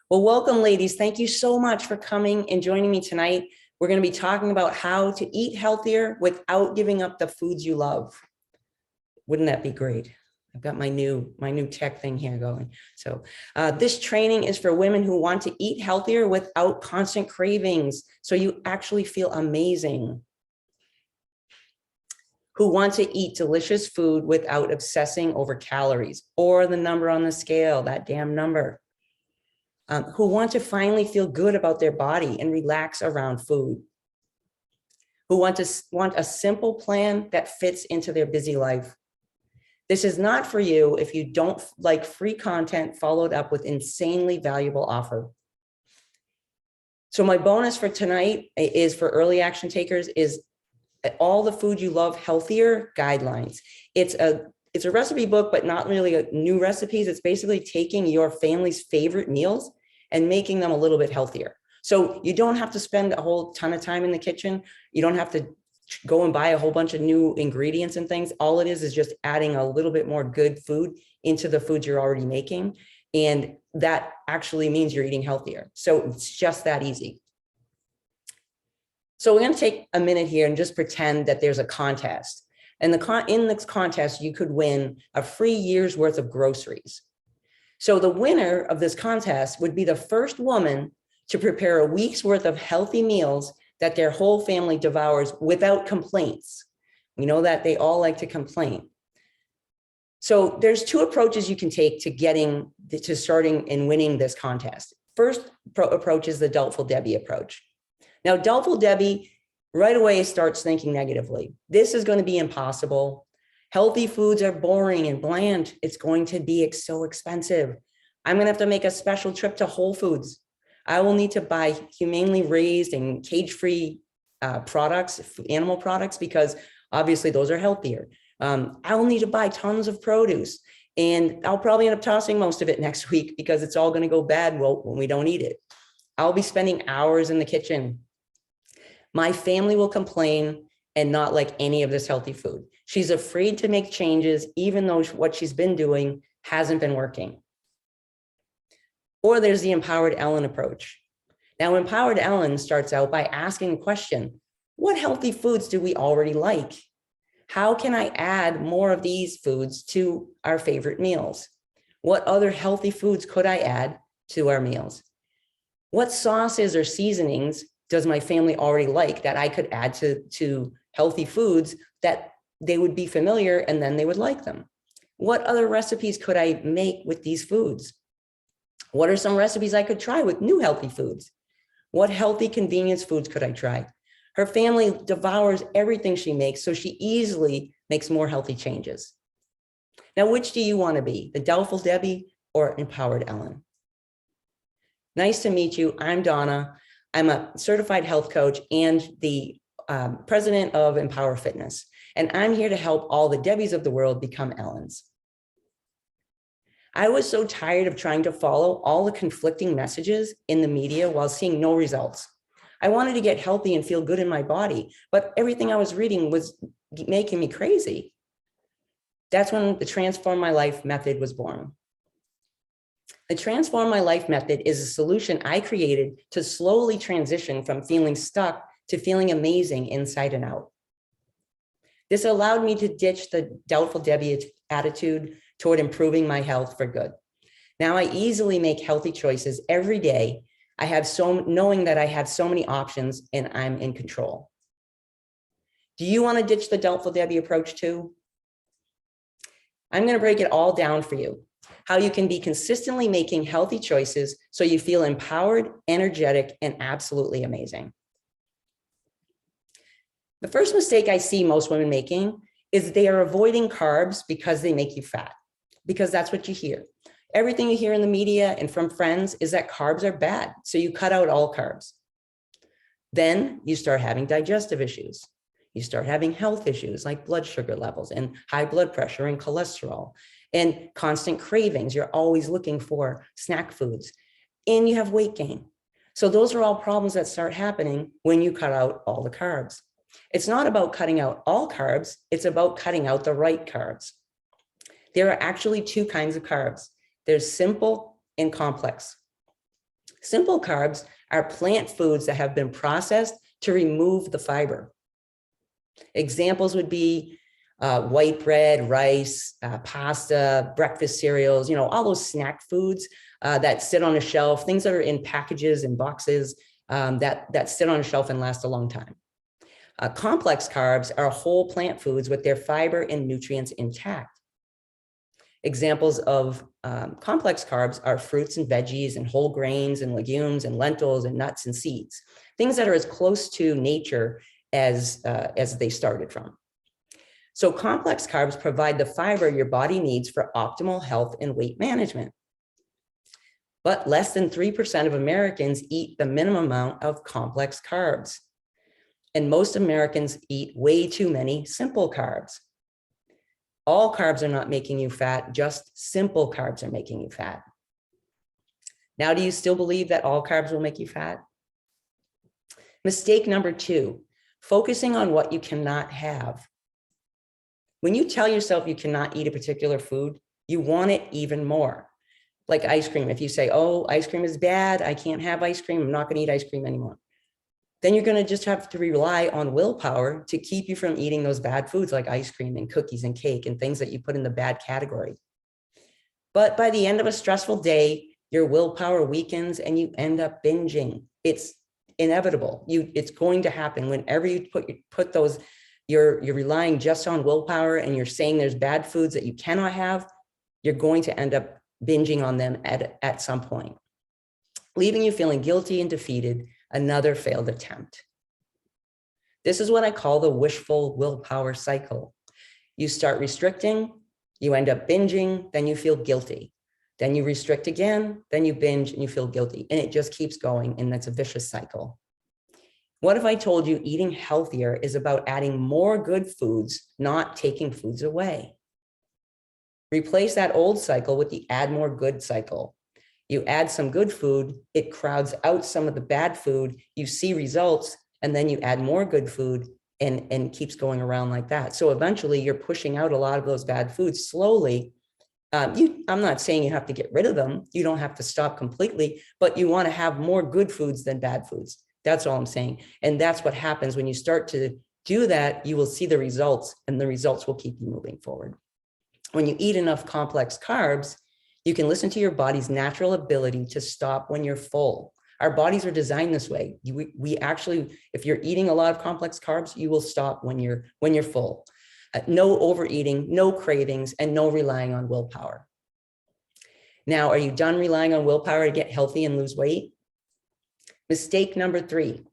Well, welcome, ladies. Thank you so much for coming and joining me tonight. We're going to be talking about how to eat healthier without giving up the foods you love. Wouldn't that be great? I've got my new tech thing here going. So this training is for women who want to eat healthier without constant cravings, so you actually feel amazing. Who want to eat delicious food without obsessing over calories or the number on the scale, that damn number. Who want to finally feel good about their body and relax around food. Who want a simple plan that fits into their busy life. This is not for you if you don't like free content followed up with insanely valuable offer. So my bonus for tonight is for early action takers is all the food you love healthier guidelines. It's a recipe book, but not really new recipes. It's basically taking your family's favorite meals and making them a little bit healthier. So you don't have to spend a whole ton of time in the kitchen. You don't have to go and buy a whole bunch of new ingredients and things. All it is just adding a little bit more good food into the foods you're already making. And that actually means you're eating healthier. So it's just that easy. So we're going to take a minute here and just pretend that there's a contest. And in this contest, you could win a free year's worth of groceries. So the winner of this contest would be the first woman to prepare a week's worth of healthy meals that their whole family devours without complaints. We know that they all like to complain. So there's two approaches you can take to starting and winning this contest. First approach is the Doubtful Debbie approach. Now, Doubtful Debbie right away starts thinking negatively. This is going to be impossible. Healthy foods are boring and bland. It's going to be so expensive. I'm going to have to make a special trip to Whole Foods. I will need to buy humanely raised and cage-free products, animal products, because obviously those are healthier. I will need to buy tons of produce, and I'll probably end up tossing most of it next week because it's all going to go bad when we don't eat it. I'll be spending hours in the kitchen. My family will complain and not like any of this healthy food. She's afraid to make changes, even though what she's been doing hasn't been working. Or there's the Empowered Ellen approach. Now, Empowered Ellen starts out by asking the question, what healthy foods do we already like? How can I add more of these foods to our favorite meals? What other healthy foods could I add to our meals? What sauces or seasonings does my family already like that I could add to healthy foods that they would be familiar and then they would like them? What other recipes could I make with these foods? What are some recipes I could try with new healthy foods? What healthy convenience foods could I try? Her family devours everything she makes, so she easily makes more healthy changes. Now, which do you want to be, the Doubtful Debbie or Empowered Ellen? Nice to meet you. I'm Donna. I'm a certified health coach and the president of Empower Fitness. And I'm here to help all the Debbies of the world become Ellens. I was so tired of trying to follow all the conflicting messages in the media while seeing no results. I wanted to get healthy and feel good in my body, but everything I was reading was making me crazy. That's when the Transform My Life method was born. The Transform My Life method is a solution I created to slowly transition from feeling stuck to feeling amazing inside and out. This allowed me to ditch the Doubtful Debbie attitude toward improving my health for good. Now I easily make healthy choices every day. Knowing that I have so many options and I'm in control. Do you want to ditch the Doubtful Debbie approach too? I'm going to break it all down for you. How you can be consistently making healthy choices so you feel empowered, energetic, and absolutely amazing. The first mistake I see most women making is they are avoiding carbs because they make you fat, because that's what you hear. Everything you hear in the media and from friends is that carbs are bad, so you cut out all carbs. Then you start having digestive issues. You start having health issues like blood sugar levels and high blood pressure and cholesterol and constant cravings. You're always looking for snack foods and you have weight gain. So those are all problems that start happening when you cut out all the carbs. It's not about cutting out all carbs. It's about cutting out the right carbs. There are actually two kinds of carbs. There's simple and complex. Simple carbs are plant foods that have been processed to remove the fiber. Examples would be white bread, rice, pasta, breakfast cereals, all those snack foods that sit on a shelf, things that are in packages and boxes that sit on a shelf and last a long time. Complex carbs are whole plant foods with their fiber and nutrients intact. Examples of complex carbs are fruits and veggies and whole grains and legumes and lentils and nuts and seeds, things that are as close to nature as they started from. So complex carbs provide the fiber your body needs for optimal health and weight management. But less than 3% of Americans eat the minimum amount of complex carbs. And most Americans eat way too many simple carbs. All carbs are not making you fat, just simple carbs are making you fat. Now, do you still believe that all carbs will make you fat? Mistake number 2, focusing on what you cannot have. When you tell yourself you cannot eat a particular food, you want it even more. Like ice cream. If you say, oh, ice cream is bad, I can't have ice cream, I'm not going to eat ice cream anymore. Then you're going to just have to rely on willpower to keep you from eating those bad foods like ice cream and cookies and cake and things that you put in the bad category. But by the end of a stressful day, your willpower weakens and you end up binging. It's inevitable. It's going to happen whenever you put those, you're relying just on willpower and you're saying there's bad foods that you cannot have, you're going to end up binging on them at some point, leaving you feeling guilty and defeated. Another failed attempt. This is what I call the wishful willpower cycle. You start restricting, you end up binging, then you feel guilty. Then you restrict again, then you binge and you feel guilty. And it just keeps going, and that's a vicious cycle. What if I told you eating healthier is about adding more good foods, not taking foods away? Replace that old cycle with the add more good cycle. You add some good food, it crowds out some of the bad food, you see results, and then you add more good food and keeps going around like that. So eventually you're pushing out a lot of those bad foods slowly. I'm not saying you have to get rid of them. You don't have to stop completely, but you want to have more good foods than bad foods. That's all I'm saying. And that's what happens when you start to do that, you will see the results, and the results will keep you moving forward. When you eat enough complex carbs, you can listen to your body's natural ability to stop when you're full. Our bodies are designed this way. We actually, if you're eating a lot of complex carbs, you will stop when you're full. No overeating, no cravings, and no relying on willpower. Now, are you done relying on willpower to get healthy and lose weight? Mistake number 3,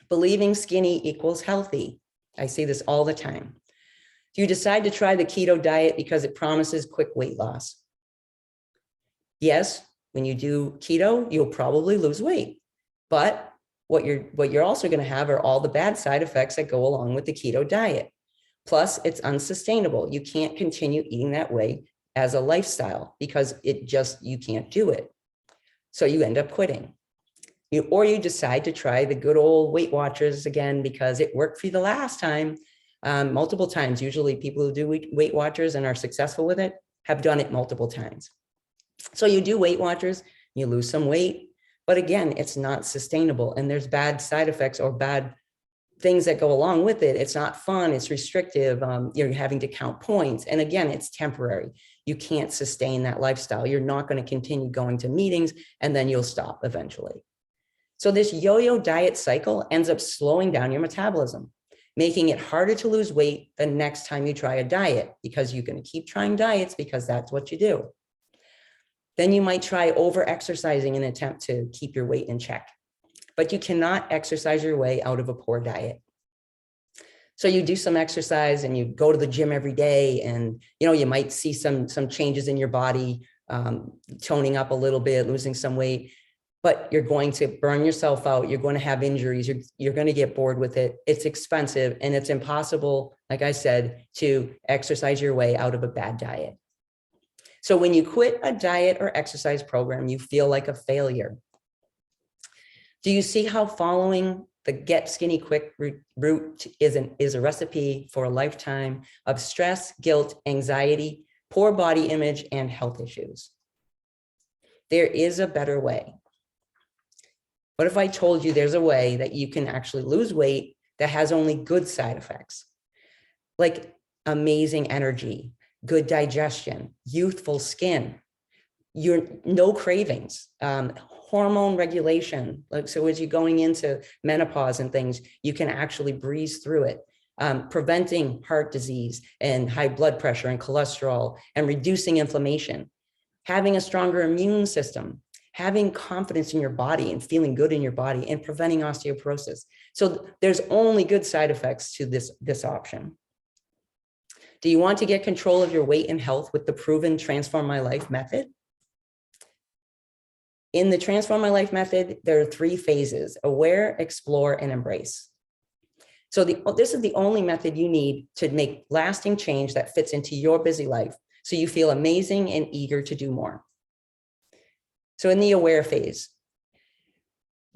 believing skinny equals healthy. I say this all the time. Do you decide to try the keto diet because it promises quick weight loss? Yes, when you do keto, you'll probably lose weight. But what you're also going to have are all the bad side effects that go along with the keto diet. Plus, it's unsustainable. You can't continue eating that way as a lifestyle because you can't do it. So you end up quitting. Or you decide to try the good old Weight Watchers again because it worked for you the last time, multiple times. Usually people who do Weight Watchers and are successful with it have done it multiple times. So you do Weight Watchers, you lose some weight, but again, it's not sustainable and there's bad side effects or bad things that go along with it. It's not fun, it's restrictive, you're having to count points. And again, it's temporary. You can't sustain that lifestyle. You're not going to continue going to meetings and then you'll stop eventually. So this yo-yo diet cycle ends up slowing down your metabolism, making it harder to lose weight the next time you try a diet because you're going to keep trying diets because that's what you do. Then you might try over-exercising in an attempt to keep your weight in check, but you cannot exercise your way out of a poor diet. So you do some exercise and you go to the gym every day and, you might see some changes in your body, toning up a little bit, losing some weight, but you're going to burn yourself out. You're going to have injuries. You're going to get bored with it. It's expensive and it's impossible, like I said, to exercise your way out of a bad diet. So when you quit a diet or exercise program, you feel like a failure. Do you see how following the get skinny quick route is a recipe for a lifetime of stress, guilt, anxiety, poor body image, and health issues? There is a better way. What if I told you there's a way that you can actually lose weight that has only good side effects, like amazing energy, good digestion, youthful skin, no cravings, hormone regulation. Like, so as you're going into menopause and things, you can actually breeze through it. Preventing heart disease and high blood pressure and cholesterol, and reducing inflammation, having a stronger immune system, having confidence in your body and feeling good in your body, and preventing osteoporosis. So there's only good side effects to this option. Do you want to get control of your weight and health with the proven Transform My Life method? In the Transform My Life method, there are 3 phases: aware, explore, and embrace. So this is the only method you need to make lasting change that fits into your busy life, so you feel amazing and eager to do more. So in the aware phase,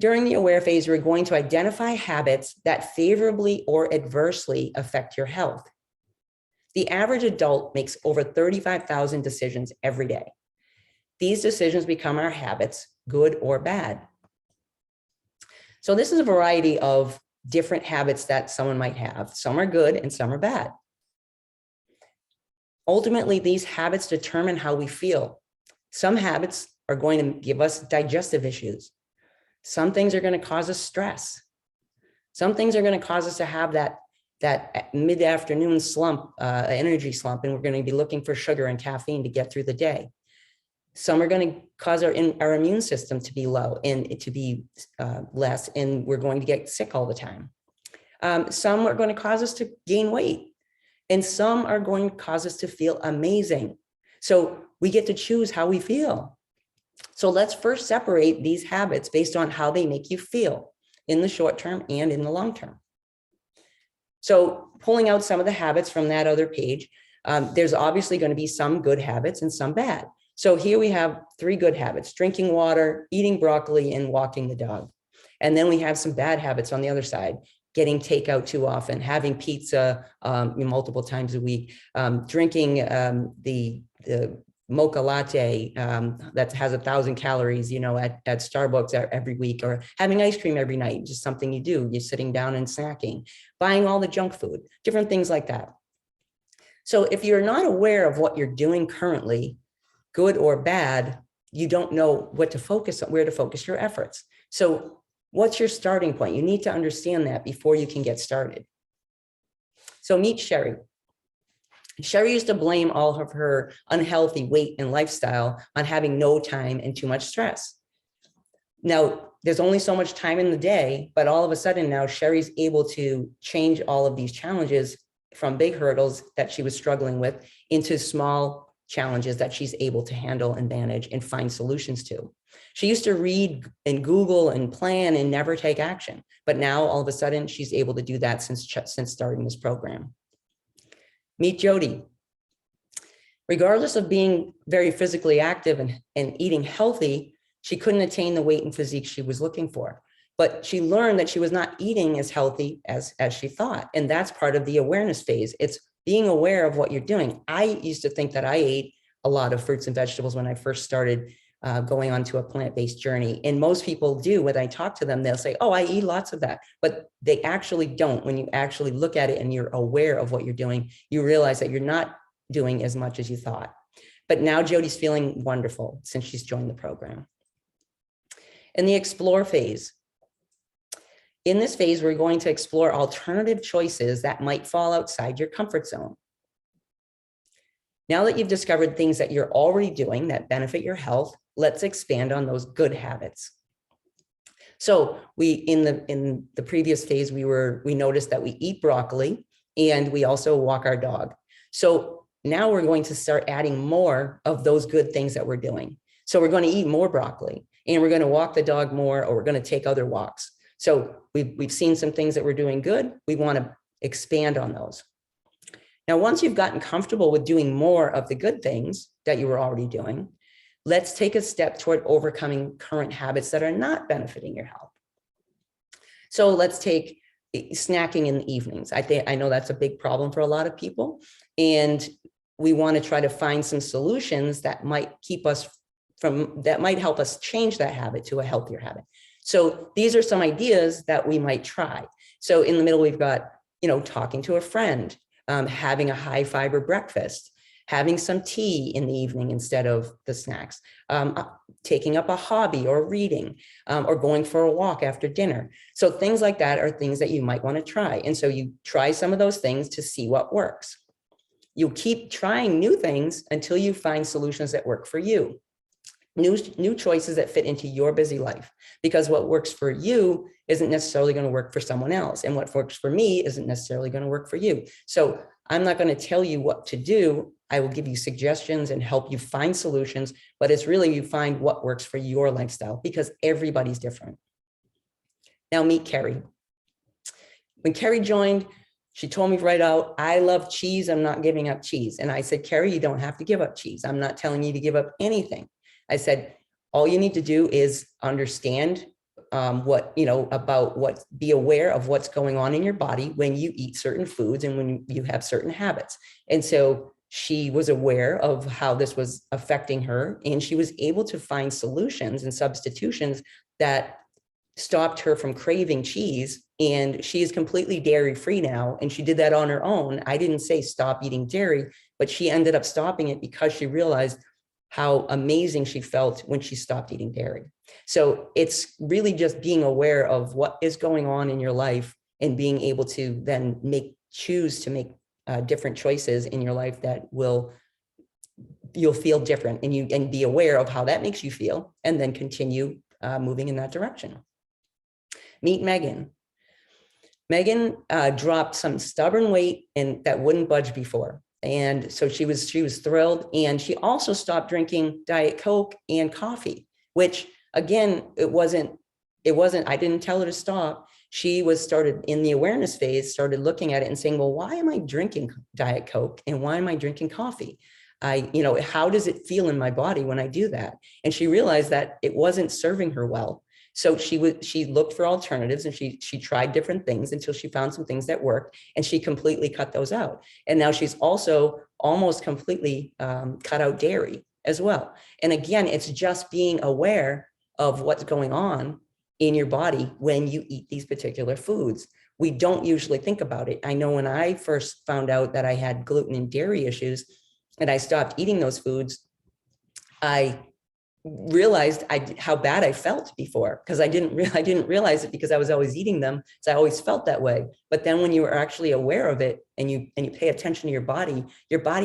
during the aware phase, you're going to identify habits that favorably or adversely affect your health. The average adult makes over 35,000 decisions every day. These decisions become our habits, good or bad. So this is a variety of different habits that someone might have. Some are good and some are bad. Ultimately, these habits determine how we feel. Some habits are going to give us digestive issues. Some things are going to cause us stress. Some things are going to cause us to have that mid-afternoon slump, energy slump, and we're going to be looking for sugar and caffeine to get through the day. Some are going to cause our immune system to be low and to be less, and we're going to get sick all the time. Some are going to cause us to gain weight, and some are going to cause us to feel amazing. So we get to choose how we feel. So let's first separate these habits based on how they make you feel in the short term and in the long term. So pulling out some of the habits from that other page, there's obviously going to be some good habits and some bad. So here we have 3 good habits: drinking water, eating broccoli, and walking the dog. And then we have some bad habits on the other side: getting takeout too often, having pizza multiple times a week, drinking the mocha latte that has 1,000 calories, at Starbucks every week, or having ice cream every night, just something you do. You're sitting down and snacking, buying all the junk food, different things like that. So if you're not aware of what you're doing currently, good or bad, you don't know what to focus on, where to focus your efforts. So what's your starting point? You need to understand that before you can get started. So meet Sherry. Sherry used to blame all of her unhealthy weight and lifestyle on having no time and too much stress. Now, there's only so much time in the day, but all of a sudden now Sherry's able to change all of these challenges from big hurdles that she was struggling with into small challenges that she's able to handle and manage and find solutions to. She used to read and Google and plan and never take action, but now all of a sudden she's able to do that since starting this program. Meet Jody. Regardless of being very physically active and eating healthy, she couldn't attain the weight and physique she was looking for. But she learned that she was not eating as healthy as she thought. And that's part of the awareness phase. It's being aware of what you're doing. I used to think that I ate a lot of fruits and vegetables when I first started going onto a plant-based journey. And most people do. When I talk to them, they'll say, oh, I eat lots of that. But they actually don't. When you actually look at it and you're aware of what you're doing, you realize that you're not doing as much as you thought. But now Jody's feeling wonderful since she's joined the program. In the explore phase, in this phase, we're going to explore alternative choices that might fall outside your comfort zone. Now that you've discovered things that you're already doing that benefit your health, let's expand on those good habits. So in the previous phase, we noticed that we eat broccoli and we also walk our dog. So now we're going to start adding more of those good things that we're doing. So we're going to eat more broccoli and we're going to walk the dog more, or we're going to take other walks. So we've seen some things that we're doing good. We want to expand on those. Now, once you've gotten comfortable with doing more of the good things that you were already doing, let's take a step toward overcoming current habits that are not benefiting your health. So let's take snacking in the evenings. I know that's a big problem for a lot of people, and we want to try to find some solutions that might help us change that habit to a healthier habit. So these are some ideas that we might try. So in the middle, we've got, talking to a friend, having a high fiber breakfast, having some tea in the evening instead of the snacks, taking up a hobby or reading, or going for a walk after dinner. So things like that are things that you might want to try. And so you try some of those things to see what works. You'll keep trying new things until you find solutions that work for you. New choices that fit into your busy life, because what works for you isn't necessarily going to work for someone else. And what works for me isn't necessarily going to work for you. So I'm not going to tell you what to do. I will give you suggestions and help you find solutions, but it's really you find what works for your lifestyle, because everybody's different. Now meet Carrie. When Carrie joined, she told me right out, I love cheese. I'm not giving up cheese. And I said, Carrie, you don't have to give up cheese. I'm not telling you to give up anything. I said, all you need to do is understand be aware of what's going on in your body when you eat certain foods and when you have certain habits. And so she was aware of how this was affecting her, and she was able to find solutions and substitutions that stopped her from craving cheese. And she is completely dairy free now. And she did that on her own. I didn't say stop eating dairy, but she ended up stopping it because she realized how amazing she felt when she stopped eating dairy. So it's really just being aware of what is going on in your life and being able to then choose to make different choices in your life that you'll feel different, and be aware of how that makes you feel, and then continue moving in that direction. Meet Megan. Megan dropped some stubborn weight and that wouldn't budge before. And so she was thrilled. And she also stopped drinking Diet Coke and coffee, which again, it wasn't, I didn't tell her to stop. She started in the awareness phase, started looking at it and saying, well, why am I drinking Diet Coke? And why am I drinking coffee? How does it feel in my body when I do that? And she realized that it wasn't serving her well. So she looked for alternatives, and she tried different things until she found some things that worked, and she completely cut those out. And now she's also almost completely cut out dairy as well. And again, it's just being aware of what's going on in your body when you eat these particular foods. We don't usually think about it. I know when I first found out that I had gluten and dairy issues and I stopped eating those foods, I realized how bad I felt before, because I didn't realize it because I was always eating them. So I always felt that way. But then when you are actually aware of it and you pay attention to your body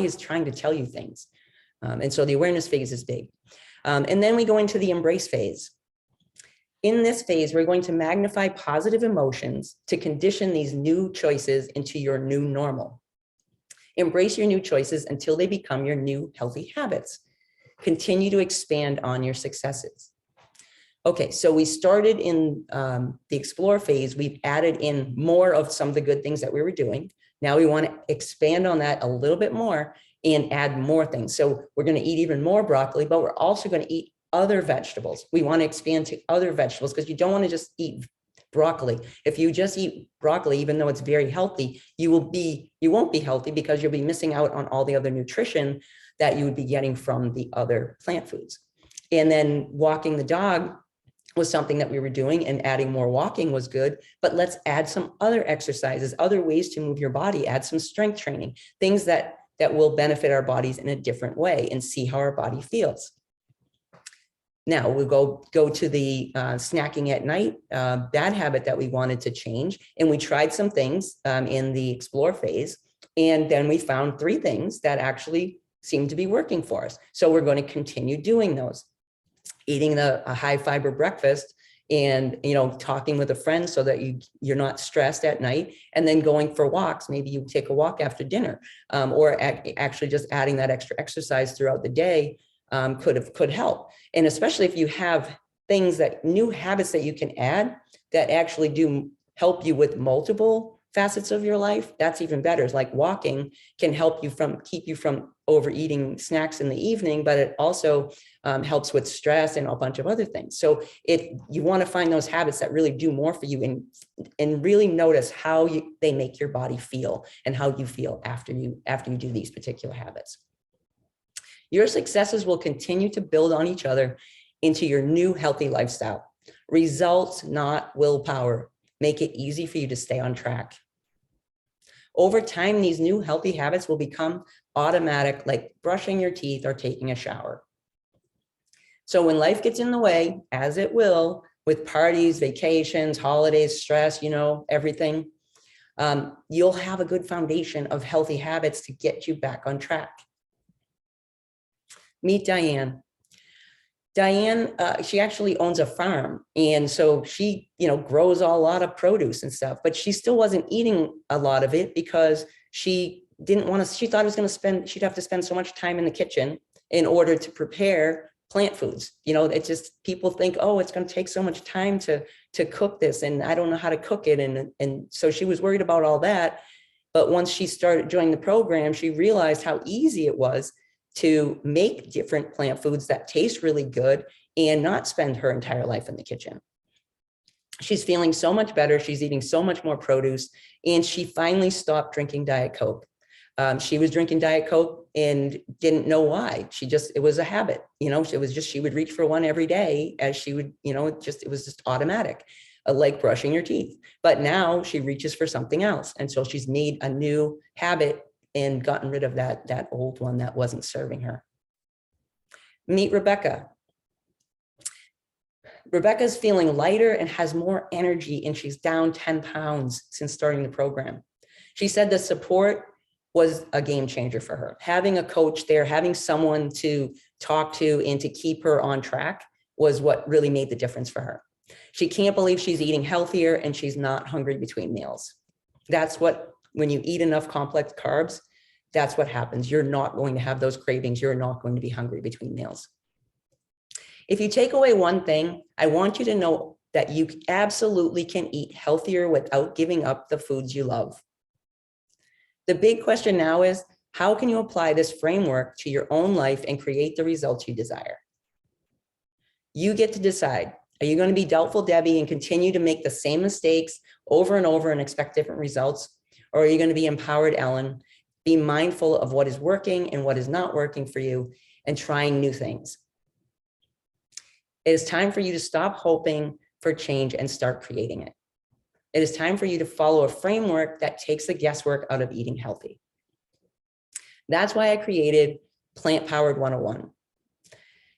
is trying to tell you things. And so the awareness phase is big. And then we go into the embrace phase. In this phase, we're going to magnify positive emotions to condition these new choices into your new normal. Embrace your new choices until they become your new healthy habits. Continue to expand on your successes. Okay, so we started in the explore phase. We've added in more of some of the good things that we were doing. Now we want to expand on that a little bit more and add more things. So we're going to eat even more broccoli, but we're also going to eat other vegetables. We want to expand to other vegetables, because you don't want to just eat broccoli. If you just eat broccoli, even though it's very healthy, you won't be healthy, because you'll be missing out on all the other nutrition that you would be getting from the other plant foods. And then walking the dog was something that we were doing, and adding more walking was good, but let's add some other exercises, other ways to move your body, add some strength training, things that will benefit our bodies in a different way, and see how our body feels. Now we'll go to the snacking at night, bad habit that we wanted to change. And we tried some things in the explore phase. And then we found 3 things that actually seem to be working for us. So we're going to continue doing those. Eating a high fiber breakfast, and talking with a friend so that you're not stressed at night, and then going for walks. Maybe you take a walk after dinner, or actually just adding that extra exercise throughout the day could help. And especially if you have new habits that you can add that actually do help you with multiple facets of your life, that's even better. It's like walking can help you keep you from overeating snacks in the evening, but it also helps with stress and a bunch of other things. So you want to find those habits that really do more for you, and really notice how they make your body feel, and how you feel after you do these particular habits. Your successes will continue to build on each other into your new healthy lifestyle. Results, not willpower. Make it easy for you to stay on track. Over time, these new healthy habits will become automatic, like brushing your teeth or taking a shower. So when life gets in the way, as it will, with parties, vacations, holidays, stress, everything, you'll have a good foundation of healthy habits to get you back on track. Meet Diane. Diane, she actually owns a farm. And so she, grows a lot of produce and stuff, but she still wasn't eating a lot of it because she didn't want to, she thought it was going to she'd have to spend so much time in the kitchen in order to prepare plant foods. It's just, people think, oh, it's going to take so much time to cook this, and I don't know how to cook it. And so she was worried about all that. But once she started joining the program, she realized how easy it was to make different plant foods that taste really good and not spend her entire life in the kitchen. She's feeling so much better. She's eating so much more produce, and she finally stopped drinking Diet Coke. She was drinking Diet Coke and didn't know why. It was a habit, it was just, she would reach for one every day as she would, it was just automatic, like brushing your teeth. But now she reaches for something else. And so she's made a new habit and gotten rid of that old one that wasn't serving her. Meet Rebecca. Rebecca's feeling lighter and has more energy, and she's down 10 pounds since starting the program. She said the support was a game changer for her. Having a coach there, having someone to talk to and to keep her on track was what really made the difference for her. She can't believe she's eating healthier and she's not hungry between meals. That's what, when you eat enough complex carbs, that's what happens. You're not going to have those cravings. You're not going to be hungry between meals. If you take away one thing, I want you to know that you absolutely can eat healthier without giving up the foods you love. The big question now is, how can you apply this framework to your own life and create the results you desire? You get to decide. Are you going to be Doubtful Debbie and continue to make the same mistakes over and over and expect different results? Or are you going to be Empowered Ellen, be mindful of what is working and what is not working for you, and trying new things? It is time for you to stop hoping for change and start creating it. It is time for you to follow a framework that takes the guesswork out of eating healthy. That's why I created Plant Powered 101.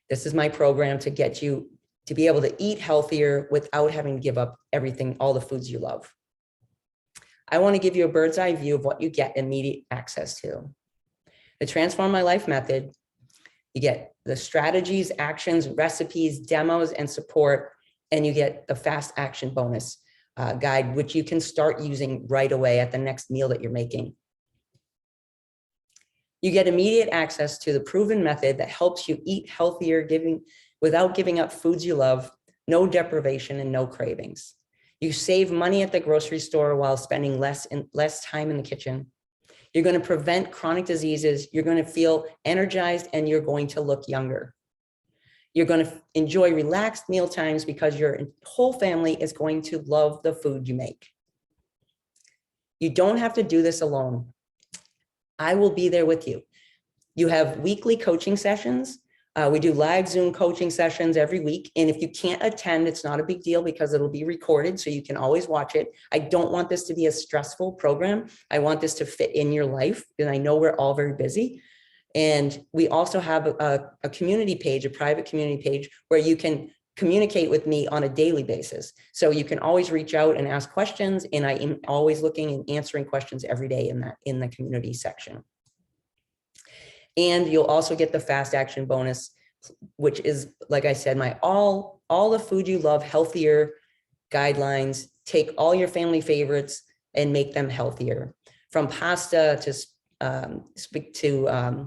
This is my program to get you to be able to eat healthier without having to give up everything, all the foods you love. I want to give you a bird's eye view of what you get immediate access to. The Transform My Life method, you get the strategies, actions, recipes, demos, and support, and you get the fast action bonus guide, which you can start using right away at the next meal that you're making. You get immediate access to the proven method that helps you eat healthier, without giving up foods you love, no deprivation and no cravings. You save money at the grocery store while spending less time in the kitchen. You're going to prevent chronic diseases. You're going to feel energized, and you're going to look younger. You're going to enjoy relaxed meal times because your whole family is going to love the food you make. You don't have to do this alone. I will be there with you. You have weekly coaching sessions. We do live Zoom coaching sessions every week. And if you can't attend, it's not a big deal because it'll be recorded, so you can always watch it. I don't want this to be a stressful program. I want this to fit in your life, and I know we're all very busy. And we also have a community page, a private community page, where you can communicate with me on a daily basis. So you can always reach out and ask questions. And I am always looking and answering questions every day in the community section. And you'll also get the fast action bonus, which is, like I said, my all the food you love, healthier guidelines. Take all your family favorites and make them healthier, from pasta to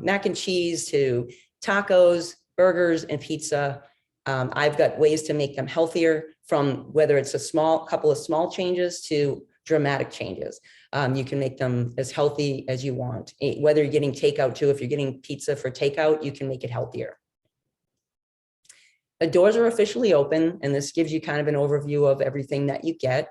mac and cheese to tacos, burgers, and pizza. I've got ways to make them healthier, from whether it's a couple of small changes to dramatic changes. You can make them as healthy as you want, whether you're getting takeout too. If you're getting pizza for takeout, you can make it healthier. The doors are officially open, and this gives you kind of an overview of everything that you get.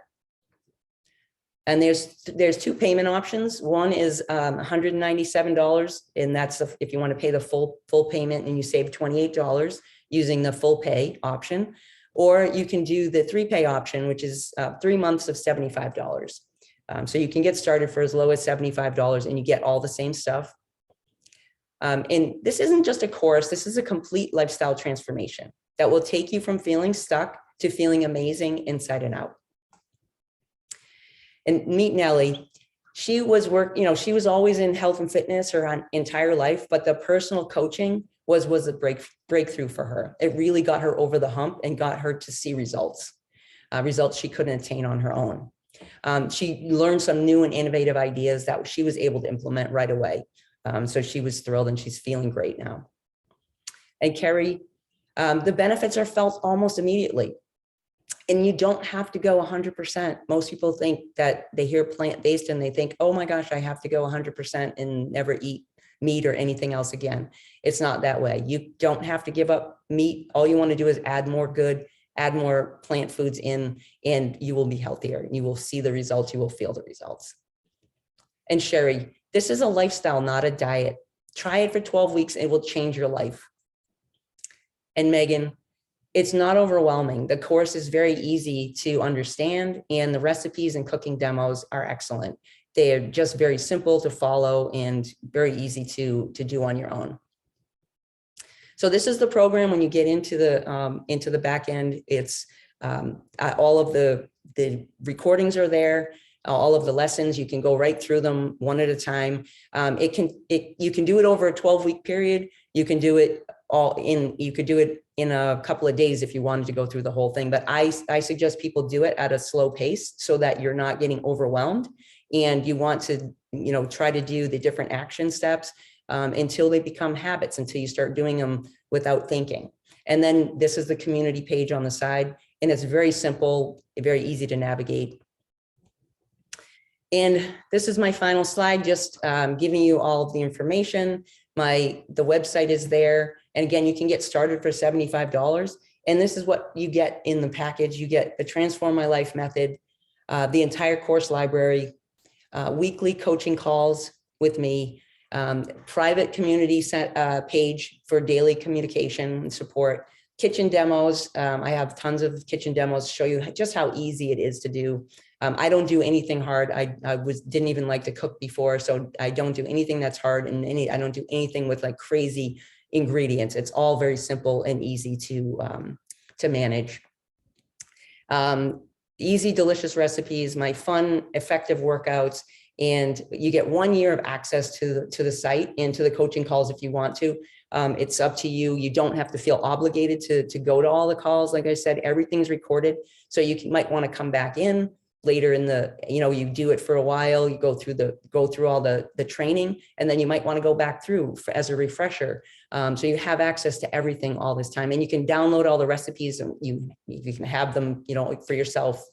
And there's two payment options. One is $197, and that's if you want to pay the full payment and you save $28 using the full pay option. or you can do the 3-pay option, which is 3 months of $75. So you can get started for as low as $75 and you get all the same stuff. And this isn't just a course, this is a complete lifestyle transformation that will take you from feeling stuck to feeling amazing inside and out. And meet Nellie. She was she was always in health and fitness her entire life, but the personal coaching was a breakthrough for her. It really got her over the hump and got her to see results she couldn't attain on her own. She learned some new and innovative ideas that she was able to implement right away. So she was thrilled and she's feeling great now. And Carrie, the benefits are felt almost immediately. And you don't have to go 100%. Most people think that they hear plant-based and they think, oh my gosh, I have to go 100% and never eat meat or anything else again. It's not that way. You don't have to give up meat. All you want to do is add more plant foods in, and you will be healthier. You will see the results. You will feel the results. And Sherry, this is a lifestyle, not a diet. Try it for 12 weeks. It will change your life. And Megan, it's not overwhelming. The course is very easy to understand, and the recipes and cooking demos are excellent. They are just very simple to follow and very easy to do on your own. So this is the program. When you get into the back end, it's all of the recordings are there. All of the lessons, you can go right through them one at a time. You can do it over a 12-week period. You can do it you could do it in a couple of days if you wanted to go through the whole thing. But I suggest people do it at a slow pace so that you're not getting overwhelmed, and you want to, try to do the different action steps until they become habits, until you start doing them without thinking. And then this is the community page on the side, and it's very simple, very easy to navigate. And this is my final slide, just giving you all of the information. The website is there. And again, you can get started for $75. And this is what you get in the package. You get the Transform My Life method, the entire course library, weekly coaching calls with me, private community page for daily communication and support, kitchen demos. I have tons of kitchen demos to show you just how easy it is to do. I don't do anything hard. I didn't even like to cook before, so I don't do anything that's hard, and I don't do anything with like crazy ingredients. It's all very simple and easy to manage. Easy, delicious recipes, my fun, effective workouts, and you get 1 year of access to the site and to the coaching calls if you want to. It's up to you. You don't have to feel obligated to go to all the calls. Like I said, everything's recorded, so you might want to come back in later in you do it for a while, you go through all the training, and then you might want to go back through as a refresher. So you have access to everything all this time, and you can download all the recipes, and you can have them, for yourself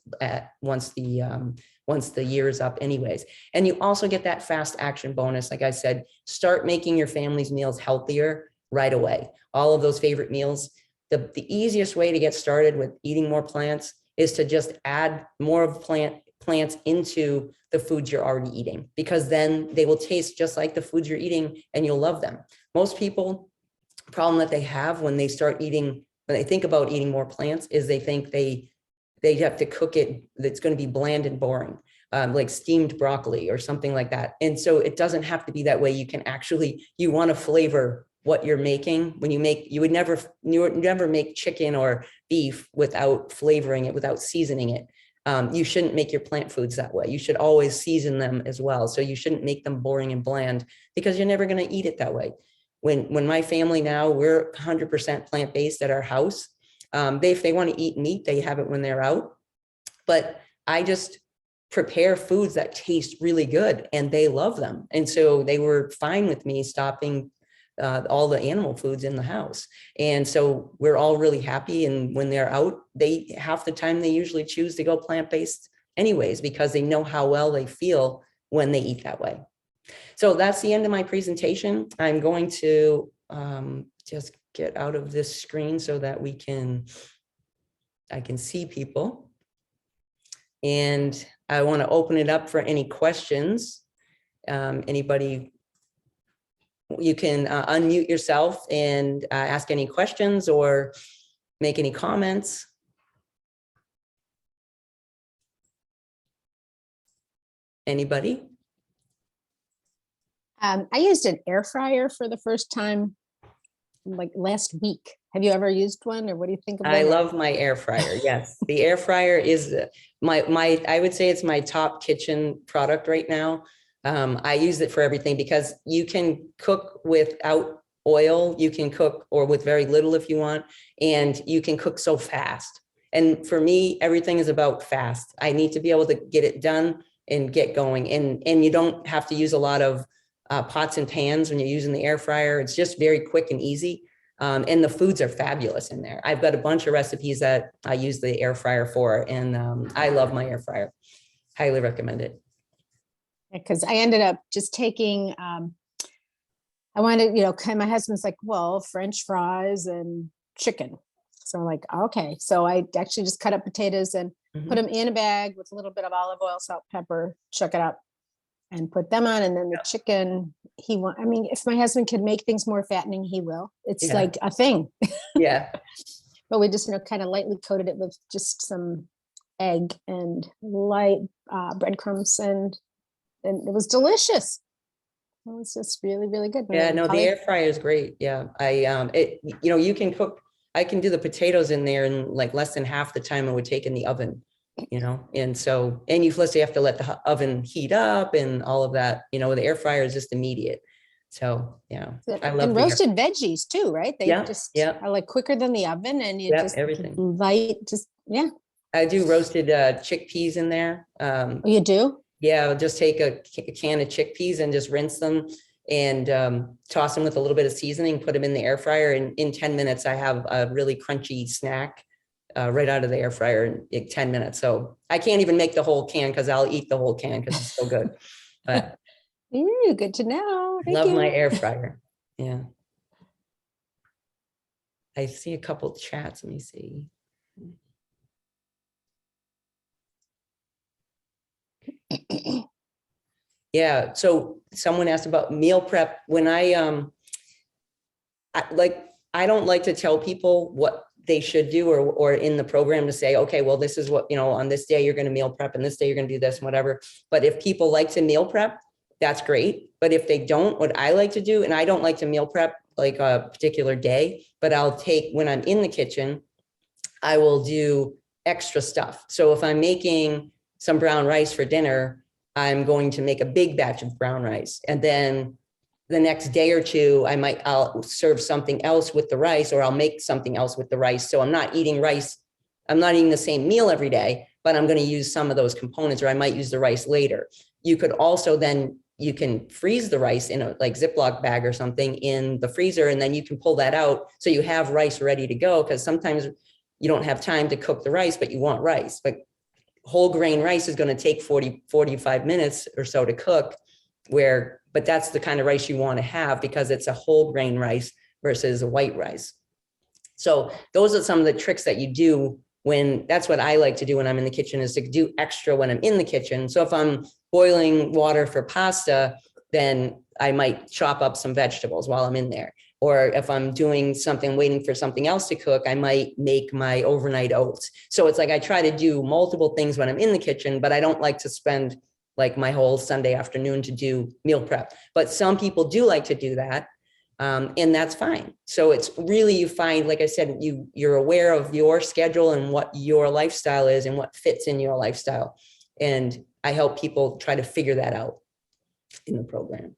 once the year is up anyways. And you also get that fast action bonus. Like I said, start making your family's meals healthier right away. All of those favorite meals. The easiest way to get started with eating more plants is to just add more of plants into the foods you're already eating, because then they will taste just like the foods you're eating and you'll love them. Most people, problem that they have when they think about eating more plants is they think they have to cook it, that's going to be bland and boring, like steamed broccoli or something like that. And so it doesn't have to be that way. You want to flavor what you're making. When you would never make chicken or beef without flavoring it, without seasoning it. You shouldn't make your plant foods that way. You should always season them as well. So you shouldn't make them boring and bland, because you're never going to eat it that way. When my family now, we're 100% plant-based at our house. If they want to eat meat, they have it when they're out. But I just prepare foods that taste really good and they love them. And so they were fine with me stopping all the animal foods in the house. And so we're all really happy. And when they're out, half the time they usually choose to go plant-based anyways, because they know how well they feel when they eat that way. So that's the end of my presentation. I'm going to just get out of this screen so that I can see people. And I want to open it up for any questions. Anybody, you can unmute yourself and ask any questions or make any comments. Anybody? I used an air fryer for the first time like last week. Have you ever used one, or what do you think of I them? love my air fryer. Yes. The air fryer is I would say it's my top kitchen product right now. I use it for everything because you can cook without oil. You can cook or with very little if you want, and you can cook so fast. And for me, everything is about fast. I need to be able to get it done and get going. And you don't have to use a lot of pots and pans when you're using the air fryer. It's just very quick and easy. And the foods are fabulous in there. I've got a bunch of recipes that I use the air fryer for, and I love my air fryer. Highly recommend it. Because I ended up just taking, I wanted, my husband's like, well, French fries and chicken. So I'm like, okay. So I actually just cut up potatoes and put them in a bag with a little bit of olive oil, salt, pepper, chuck it up and put them on. And then the chicken, if my husband could make things more fattening, he will. It's like a thing. Yeah. But we just, kind of lightly coated it with just some egg and light breadcrumbs, and it was delicious. It was just really, really good. Yeah, no, the air fryer is great. Yeah. You can cook, I can do the potatoes in there in like less than half the time it would take in the oven, and so, and you have to let the oven heat up and all of that, the air fryer is just immediate. So, yeah, I love and roasted veggies too, right? They are like quicker than the oven, and you just everything light, I do roasted chickpeas in there. You do? Yeah, I'll just take a can of chickpeas and just rinse them and toss them with a little bit of seasoning, put them in the air fryer. And in 10 minutes, I have a really crunchy snack right out of the air fryer in 10 minutes. So I can't even make the whole can because I'll eat the whole can because it's so good. But ooh, good to know. Love my air fryer. Yeah. I see a couple chats. Let me see. Yeah. So someone asked about meal prep. When I don't like to tell people what they should do or in the program to say, okay, well, this is what, on this day you're going to meal prep and this day you're going to do this and whatever. But if people like to meal prep, that's great. But if they don't, what I like to do, and I don't like to meal prep like a particular day, but I'll take, when I'm in the kitchen, I will do extra stuff. So if I'm making some brown rice for dinner, I'm going to make a big batch of brown rice. And then the next day or two, I'll serve something else with the rice, or I'll make something else with the rice. So I'm not eating rice. I'm not eating the same meal every day, but I'm going to use some of those components, or I might use the rice later. You could also then, you can freeze the rice in a like Ziploc bag or something in the freezer, and then you can pull that out. So you have rice ready to go, because sometimes you don't have time to cook the rice, but you want rice. But whole grain rice is going to take 45 minutes or so to cook, but that's the kind of rice you want to have because it's a whole grain rice versus a white rice. So those are some of the tricks that you do that's what I like to do when I'm in the kitchen, is to do extra when I'm in the kitchen. So if I'm boiling water for pasta, then I might chop up some vegetables while I'm in there. Or if I'm doing something, waiting for something else to cook, I might make my overnight oats. So it's like I try to do multiple things when I'm in the kitchen, but I don't like to spend like my whole Sunday afternoon to do meal prep. But some people do like to do that. And that's fine. So it's really, you find, like I said, you're aware of your schedule and what your lifestyle is and what fits in your lifestyle. And I help people try to figure that out in the program.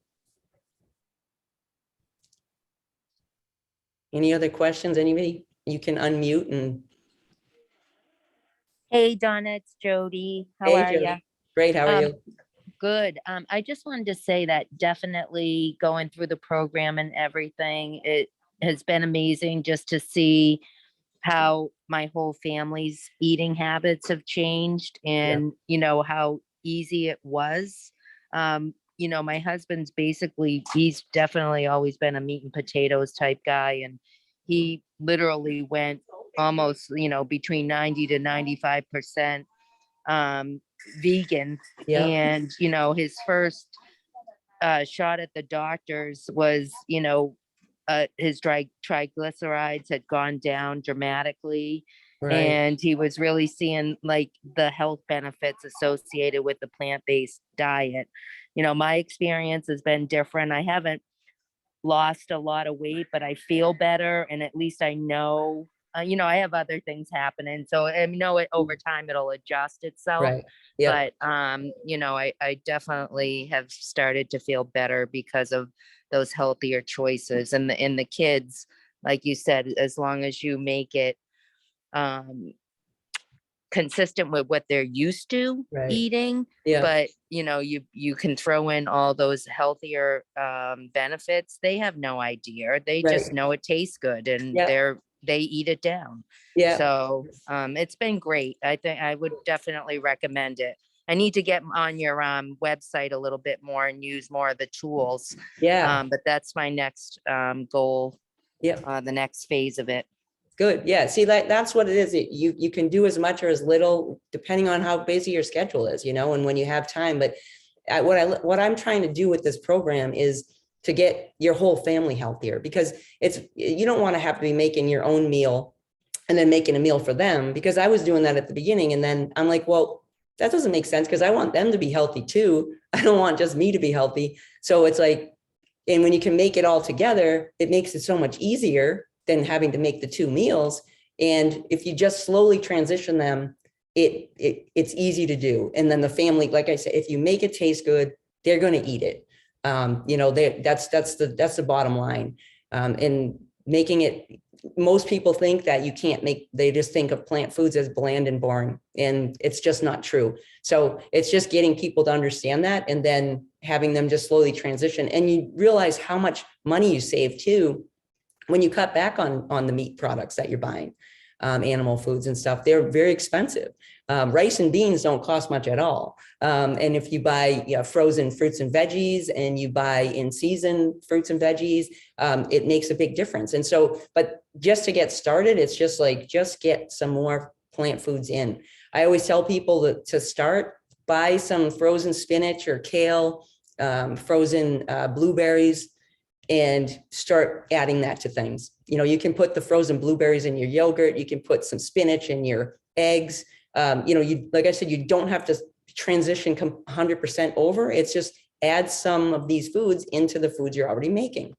Any other questions? Anybody? You can unmute and. Hey, Donna, it's Jody. How are you? Great. How are you? Good. I just wanted to say that definitely going through the program and everything, it has been amazing just to see how my whole family's eating habits have changed, and how easy it was. My husband's he's definitely always been a meat and potatoes type guy, and he literally went almost, between 90 to 95% vegan. And his first shot at the doctors was his triglycerides had gone down dramatically. Right. And he was really seeing like the health benefits associated with the plant-based diet. My experience has been different. I haven't lost a lot of weight, but I feel better. And at least I know, I have other things happening. So I know it over time, it'll adjust itself. Right. Yeah. But, I definitely have started to feel better because of those healthier choices. And the kids, like you said, as long as you make it consistent with what they're used to Right. eating, Yeah. but you can throw in all those healthier benefits. They have no idea. They Right. just know it tastes good, and Yeah. they eat it down. Yeah. So it's been great. I think I would definitely recommend it. I need to get on your website a little bit more and use more of the tools. Yeah. But that's my next goal. Yeah. The next phase of it. Good. Yeah. See, that's what it is. You can do as much or as little, depending on how busy your schedule is, and when you have time. But what I'm trying to do with this program is to get your whole family healthier, because you don't want to have to be making your own meal and then making a meal for them, because I was doing that at the beginning. And then I'm like, well, that doesn't make sense, because I want them to be healthy too. I don't want just me to be healthy. So it's like, and when you can make it all together, it makes it so much easier than having to make the two meals. And if you just slowly transition them, it's easy to do. And then the family, like I said, if you make it taste good, they're going to eat it. That's the bottom line. And making it, most people think that they just think of plant foods as bland and boring, and it's just not true. So it's just getting people to understand that, and then having them just slowly transition. And you realize how much money you save too when you cut back on the meat products that you're buying, animal foods and stuff. They're very expensive. Rice and beans don't cost much at all. And if you buy frozen fruits and veggies, and you buy in season fruits and veggies, it makes a big difference. And so, but just to get started, it's just get some more plant foods in. I always tell people to start, buy some frozen spinach or kale, frozen blueberries, and start adding that to things. You can put the frozen blueberries in your yogurt. You can put some spinach in your eggs. Like I said, you don't have to transition 100% over. It's just add some of these foods into the foods you're already making.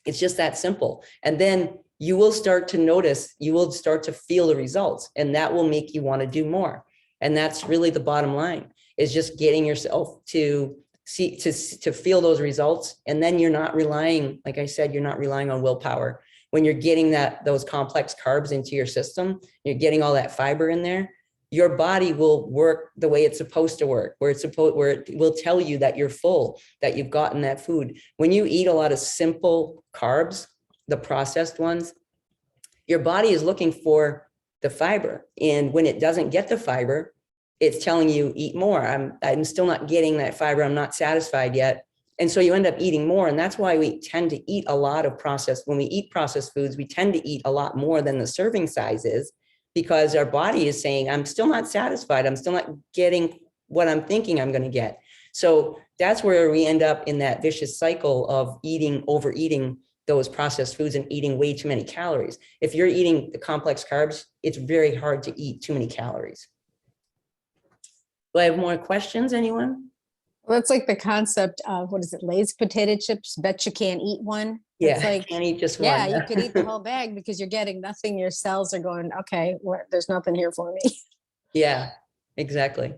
It's just that simple. And then you will start to notice, you will start to feel the results, and that will make you want to do more. And that's really the bottom line, is just getting yourself to feel those results. And then you're not relying, like I said, you're not relying on willpower. When you're getting those complex carbs into your system, you're getting all that fiber in there, your body will work the way it's supposed to work, where it will tell you that you're full, that you've gotten that food. When you eat a lot of simple carbs, the processed ones, your body is looking for the fiber. And when it doesn't get the fiber, it's telling you eat more. I'm still not getting that fiber. I'm not satisfied yet. And so you end up eating more. And that's why we tend to eat a lot of when we eat processed foods, we tend to eat a lot more than the serving size is, because our body is saying, I'm still not satisfied. I'm still not getting what I'm thinking I'm going to get. So that's where we end up in that vicious cycle of overeating those processed foods and eating way too many calories. If you're eating the complex carbs, it's very hard to eat too many calories. Do I have more questions, anyone? Well, it's like the concept of, what is it, Lay's potato chips, bet you can't eat one. Yeah, It's like, can't eat just one. yeah, you could eat the whole bag because you're getting nothing. Your cells are going, okay, there's nothing here for me. Yeah, exactly.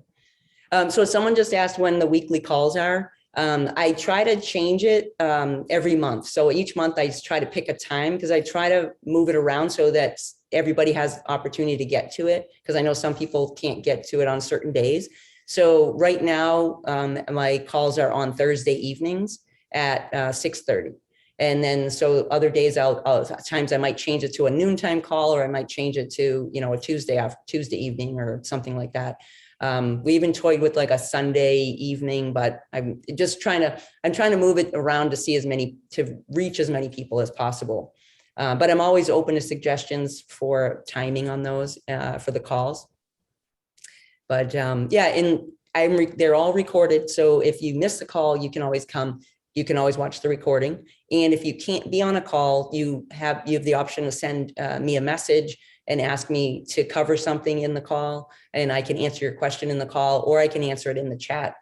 So someone just asked when the weekly calls are. I try to change it every month. So each month I try to pick a time, because I try to move it around so that everybody has opportunity to get to it, because I know some people can't get to it on certain days. So right now, my calls are on Thursday evenings at 6:30. And then, so other days times I might change it to a noontime call, or I might change it to, a Tuesday evening or something like that. We even toyed with like a Sunday evening, but I'm trying to move it around to reach as many people as possible. But I'm always open to suggestions for timing on those for the calls. But yeah, and they're all recorded. So if you miss the call, you can always come you can always watch the recording. And if you can't be on a call, you have the option to send me a message and ask me to cover something in the call, and I can answer your question in the call, or I can answer it in the chat.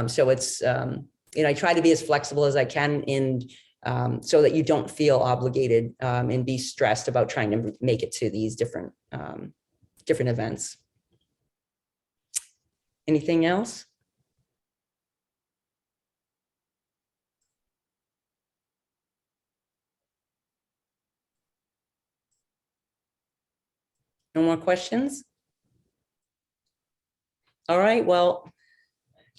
So it's, I try to be as flexible as I can, and so that you don't feel obligated and be stressed about trying to make it to these different events. Anything else? No more questions? All right, well,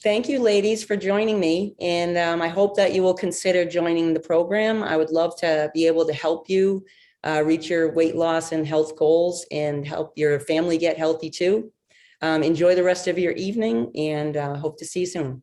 thank you, ladies, for joining me. And I hope that you will consider joining the program. I would love to be able to help you reach your weight loss and health goals and help your family get healthy too. Enjoy the rest of your evening, and hope to see you soon.